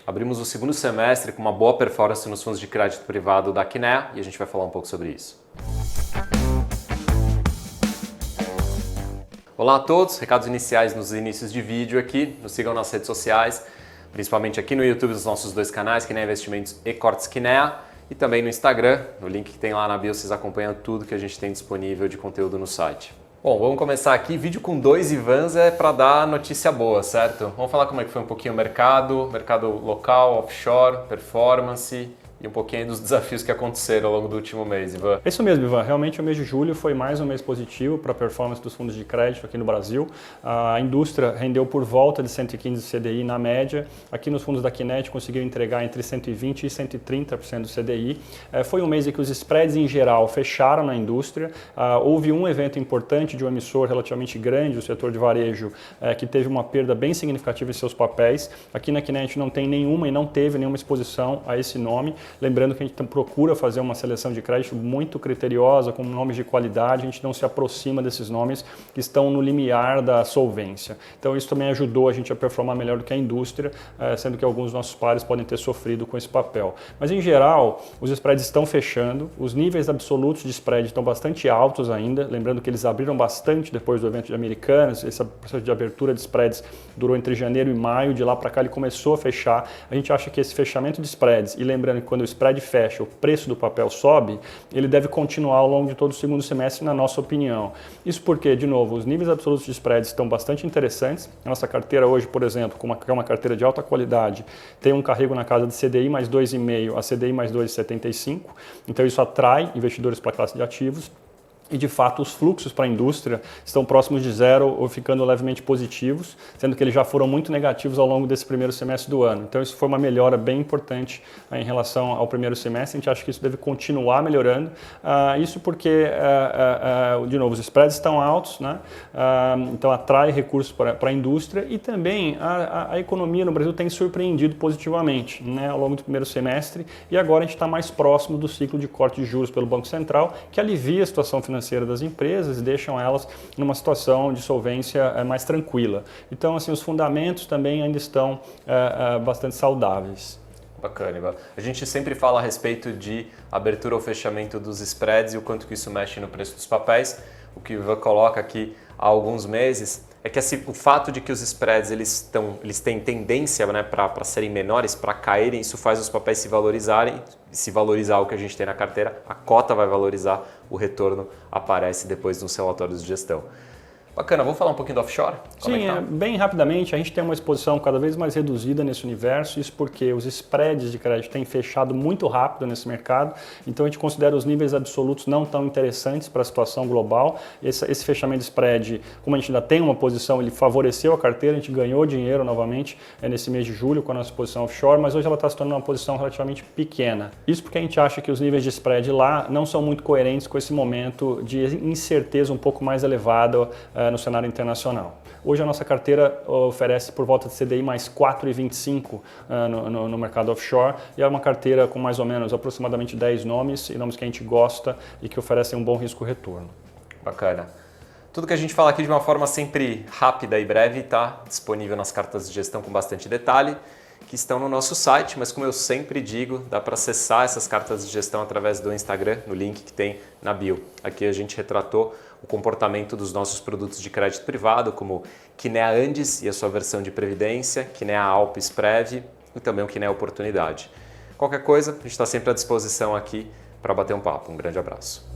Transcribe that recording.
Abrimos o segundo semestre com uma boa performance nos fundos de crédito privado da Kinea e a gente vai falar um pouco sobre isso. Olá a todos, recados iniciais nos inícios de vídeo aqui, nos sigam nas redes sociais, principalmente aqui no YouTube dos nossos dois canais, Kinea Investimentos e Cortes Kinea, e também no Instagram, no link que tem lá na bio, vocês acompanham tudo que a gente tem disponível de conteúdo no site. Bom, vamos começar aqui, vídeo com dois Ivans é para dar notícia boa, certo? Vamos falar como é que foi um pouquinho o mercado local, offshore, performance e um pouquinho dos desafios que aconteceram ao longo do último mês, Ivan. É isso mesmo, Ivan. Realmente o mês de julho foi mais um mês positivo para a performance dos fundos de crédito aqui no Brasil. A indústria rendeu por volta de 115 CDI na média. Aqui nos fundos da Kinea conseguiu entregar entre 120% e 130% do CDI. Foi um mês em que os spreads em geral fecharam na indústria. Houve um evento importante de um emissor relativamente grande, o setor de varejo, que teve uma perda bem significativa em seus papéis. Aqui na Kinea não tem nenhuma e não teve nenhuma exposição a esse nome. Lembrando que a gente procura fazer uma seleção de crédito muito criteriosa, com nomes de qualidade, a gente não se aproxima desses nomes que estão no limiar da solvência. Então isso também ajudou a gente a performar melhor do que a indústria, sendo que alguns dos nossos pares podem ter sofrido com esse papel. Mas em geral, os spreads estão fechando, os níveis absolutos de spread estão bastante altos ainda, lembrando que eles abriram bastante depois do evento de Americanas, esse processo de abertura de spreads durou entre janeiro e maio, de lá para cá ele começou a fechar. A gente acha que esse fechamento de spreads, e lembrando que quando o spread fecha, o preço do papel sobe, ele deve continuar ao longo de todo o segundo semestre, na nossa opinião. Isso porque, de novo, os níveis absolutos de spreads estão bastante interessantes. A nossa carteira hoje, por exemplo, que é uma carteira de alta qualidade, tem um carrego na casa de CDI mais 2,5 a CDI mais 2,75. Então isso atrai investidores para a classe de ativos. E, de fato, os fluxos para a indústria estão próximos de zero ou ficando levemente positivos, sendo que eles já foram muito negativos ao longo desse primeiro semestre do ano. Então, isso foi uma melhora bem importante em relação ao primeiro semestre. A gente acha que isso deve continuar melhorando. Isso porque, de novo, os spreads estão altos, né? Então atrai recursos para a indústria e também a economia no Brasil tem surpreendido positivamente, né, ao longo do primeiro semestre, e agora a gente está mais próximo do ciclo de corte de juros pelo Banco Central, que alivia a situação financeira das empresas e deixam elas numa situação de solvência mais tranquila. Então, assim, os fundamentos também ainda estão bastante saudáveis. Bacana, Ivan. A gente sempre fala a respeito de abertura ou fechamento dos spreads e o quanto que isso mexe no preço dos papéis. O que o Ivan coloca aqui há alguns meses é que assim, o fato de que os spreads eles têm tendência, né, para serem menores, para caírem, isso faz os papéis se valorizarem. Se valorizar o que a gente tem na carteira, a cota vai valorizar, o retorno aparece depois nos relatórios de gestão. Bacana, vamos falar um pouquinho do offshore? Sim, bem rapidamente, a gente tem uma exposição cada vez mais reduzida nesse universo, isso porque os spreads de crédito têm fechado muito rápido nesse mercado, então a gente considera os níveis absolutos não tão interessantes para a situação global. Esse fechamento de spread, como a gente ainda tem uma posição, ele favoreceu a carteira, a gente ganhou dinheiro novamente nesse mês de julho com a nossa posição offshore, mas hoje ela está se tornando uma posição relativamente pequena. Isso porque a gente acha que os níveis de spread lá não são muito coerentes com esse momento de incerteza um pouco mais elevada no cenário internacional. Hoje a nossa carteira oferece por volta de CDI mais 4,25 no mercado offshore, e é uma carteira com mais ou menos aproximadamente 10 nomes, e nomes que a gente gosta e que oferecem um bom risco-retorno. Bacana. Tudo que a gente fala aqui de uma forma sempre rápida e breve está disponível nas cartas de gestão com bastante detalhe, que estão no nosso site, mas como eu sempre digo, dá para acessar essas cartas de gestão através do Instagram, no link que tem na bio. Aqui a gente retratou o comportamento dos nossos produtos de crédito privado, como Kinea Andes e a sua versão de previdência, Kinea Alpes Prev e também o Kinea Oportunidade. Qualquer coisa, a gente está sempre à disposição aqui para bater um papo. Um grande abraço.